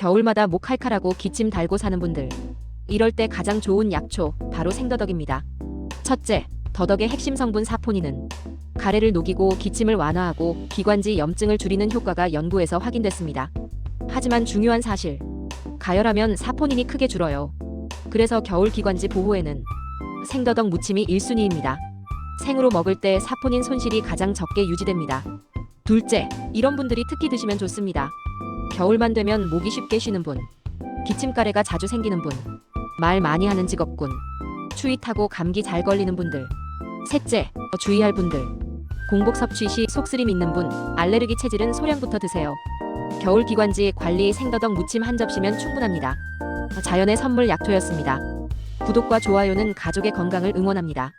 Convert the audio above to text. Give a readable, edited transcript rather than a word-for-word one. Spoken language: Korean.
겨울마다 목 칼칼하고 기침 달고 사는 분들. 이럴 때 가장 좋은 약초, 바로 생더덕입니다. 첫째, 더덕의 핵심 성분 사포닌은 가래를 녹이고 기침을 완화하고 기관지 염증을 줄이는 효과가 연구에서 확인됐습니다. 하지만 중요한 사실, 가열하면 사포닌이 크게 줄어요. 그래서 겨울 기관지 보호에는 생더덕 무침이 1순위입니다. 생으로 먹을 때 사포닌 손실이 가장 적게 유지됩니다. 둘째, 이런 분들이 특히 드시면 좋습니다. 겨울만 되면 목이 쉽게 쉬는 분, 기침가래가 자주 생기는 분, 말 많이 하는 직업군, 추위 타고 감기 잘 걸리는 분들. 셋째, 주의할 분들. 공복 섭취 시 속쓰림 있는 분, 알레르기 체질은 소량부터 드세요. 겨울 기관지 관리 생더덕 무침 한 접시면 충분합니다. 자연의 선물 약초였습니다. 구독과 좋아요는 가족의 건강을 응원합니다.